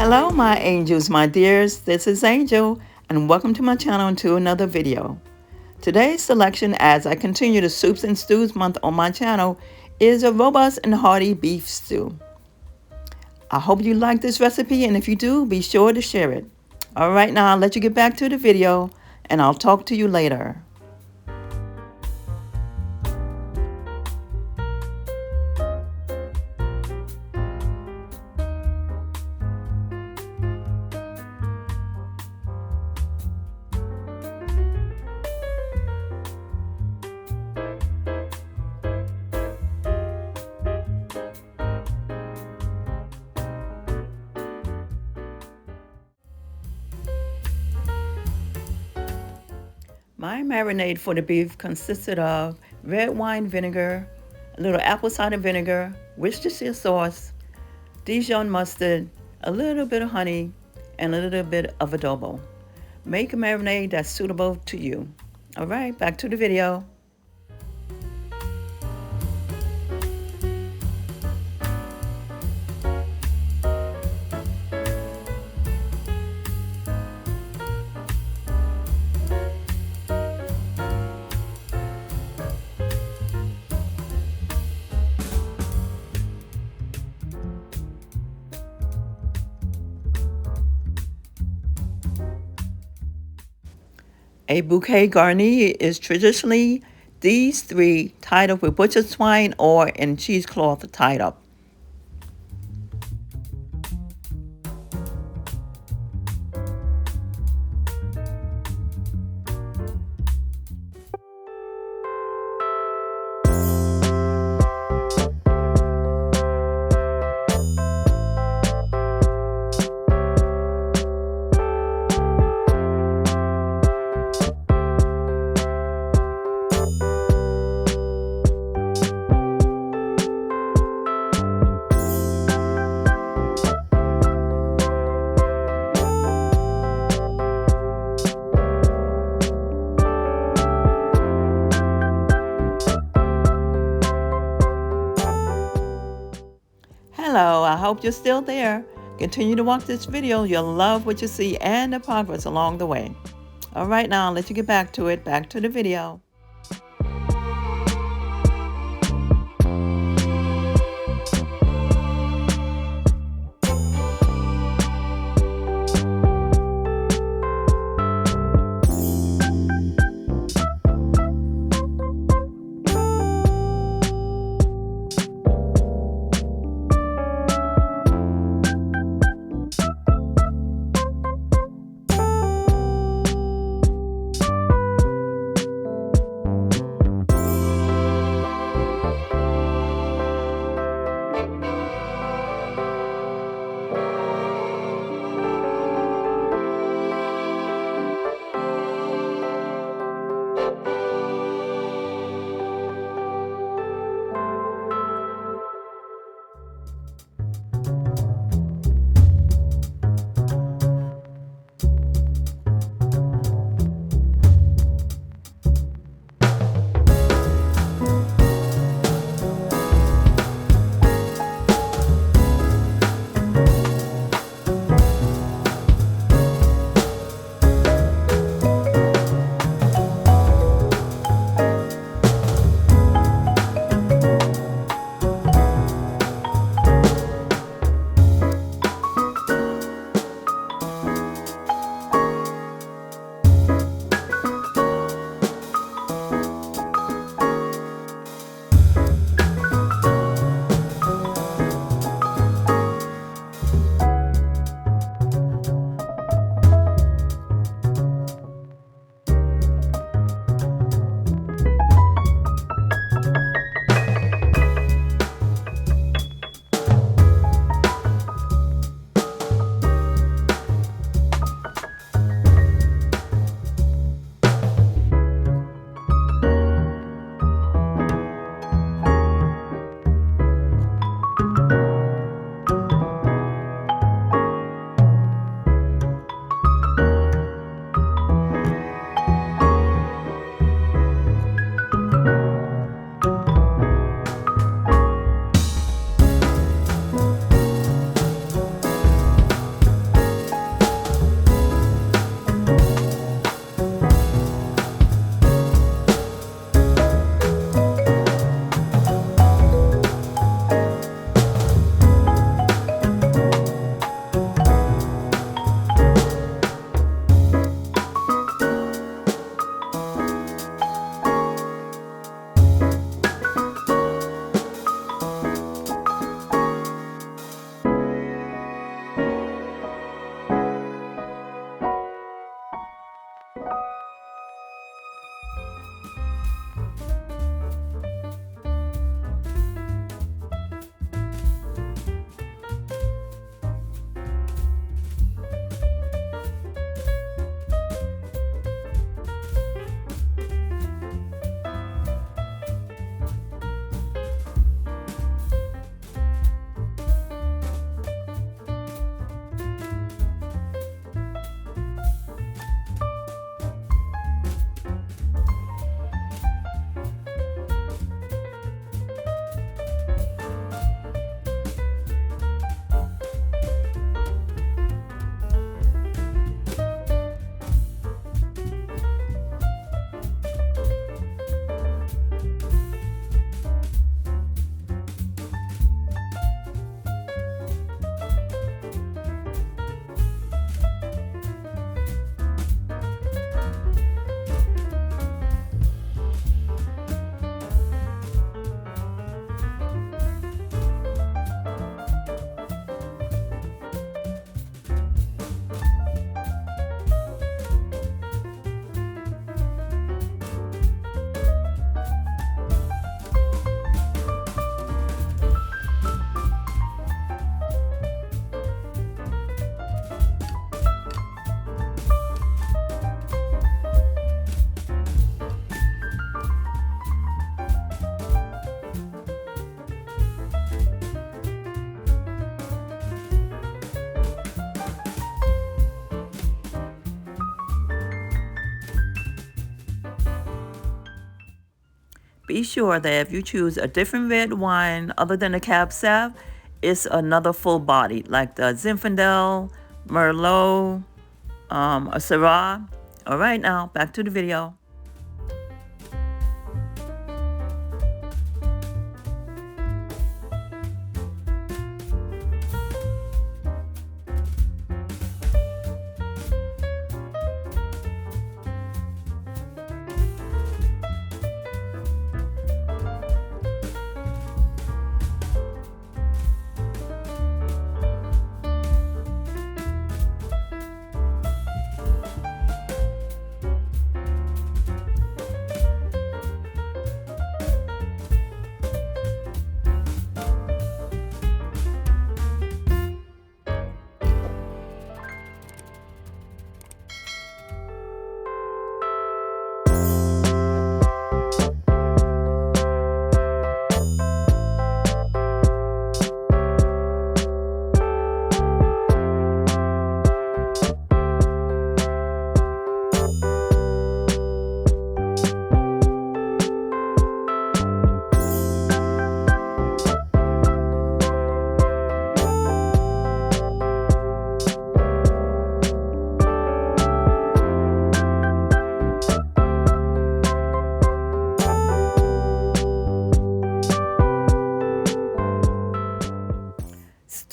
Hello, my angels, my dears. This is Angel, and welcome to my channel and to another video. Today's selection, as I continue the Soups and Stews month on my channel, is a robust and hearty beef stew. I hope you like this recipe, and if you do, be sure to share it. All right, now I'll let you get back to the video, and I'll talk to you later. My marinade for the beef consisted of red wine vinegar, a little apple cider vinegar, Worcestershire sauce, Dijon mustard, a little bit of honey, and a little bit of adobo. Make a marinade that's suitable to you. All right, back to the video. A bouquet garni is traditionally these three tied up with butcher's twine or in cheesecloth tied up. Hello, I hope you're still there. Continue to watch this video. You'll love what you see and the progress along the way. All right, now I'll let you get back to it. Back to the video. Be sure that if you choose a different red wine other than the Cab Sav, it's another full body, like the Zinfandel, Merlot, a Syrah. All right, now back to the video.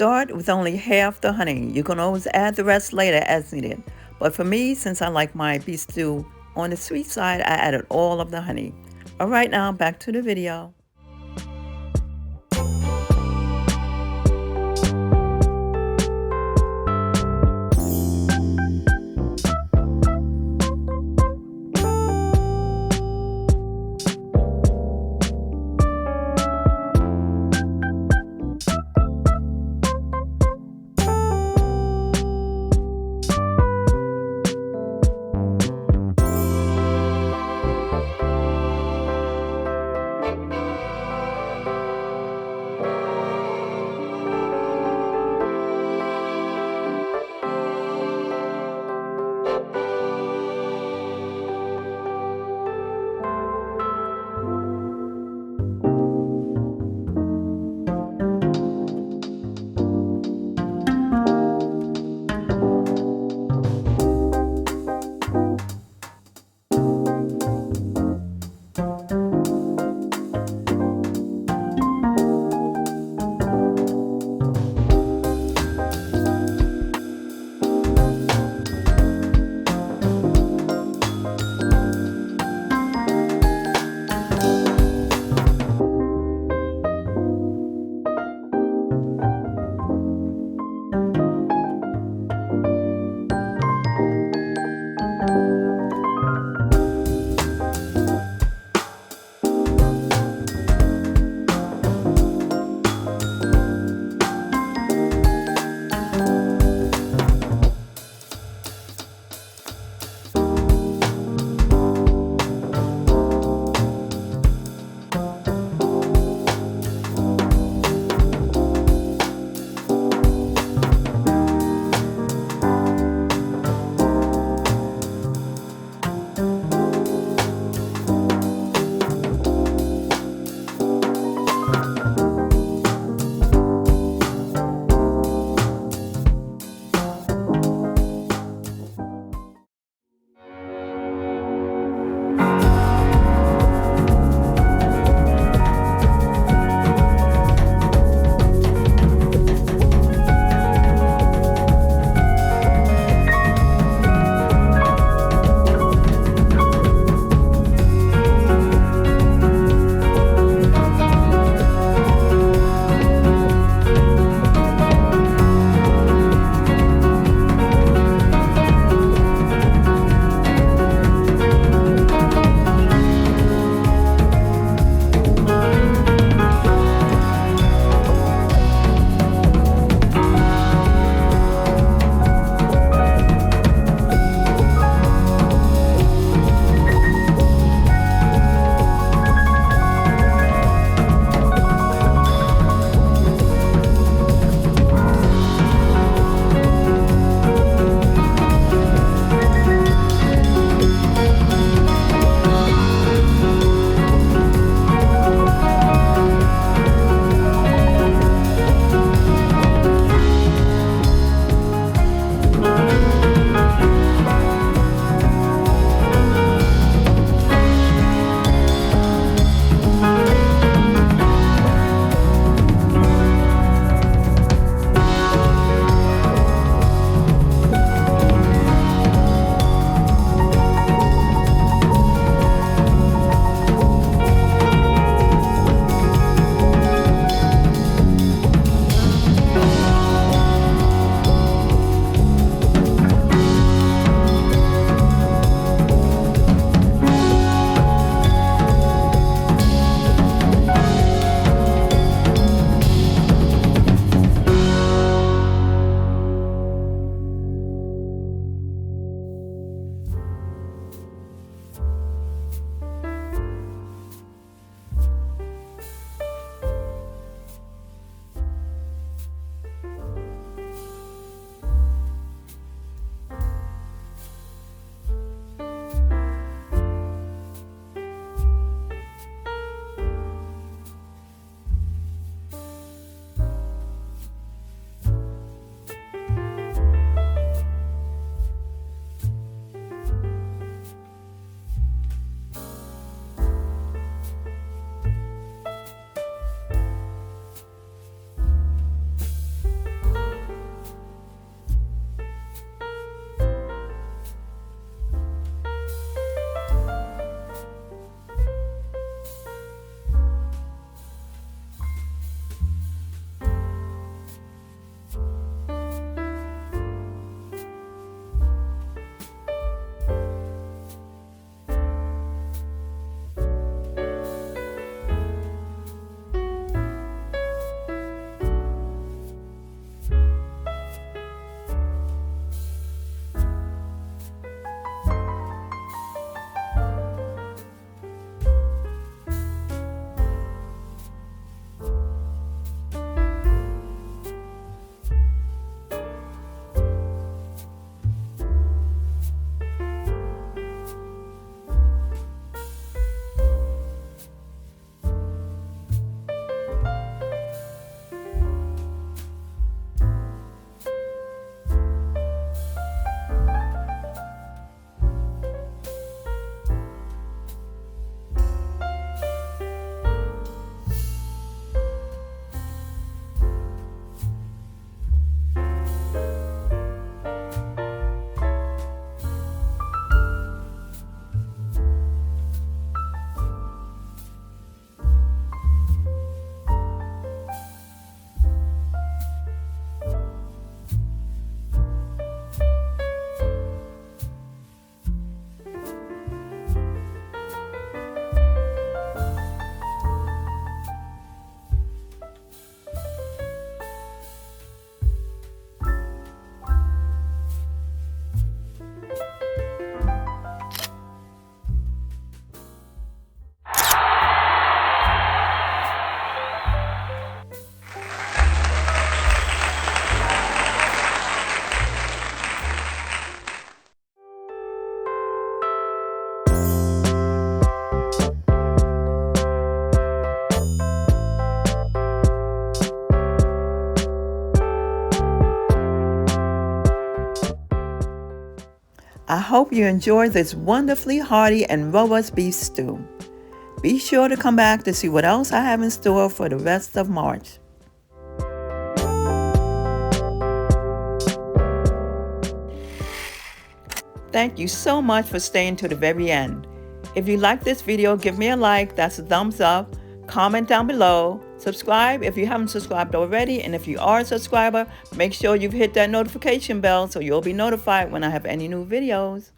Start with only half the honey. You can always add the rest later as needed. But for me, since I like my beef stew on the sweet side, I added all of the honey. All right, now back to the video. I hope you enjoy this wonderfully hearty and robust beef stew. Be sure to come back to see what else I have in store for the rest of March. Thank you so much for staying to the very end. If you like this video, give me a like, that's a thumbs up. Comment down below. Subscribe if you haven't subscribed already. And if you are a subscriber, make sure you've hit that notification bell so you'll be notified when I have any new videos.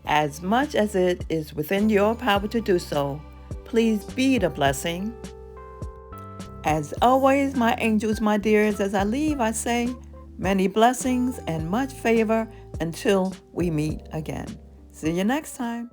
As much as it is within your power to do so, please be the blessing. As always, my angels, my dears, as I leave, I say, many blessings and much favor until we meet again. See you next time.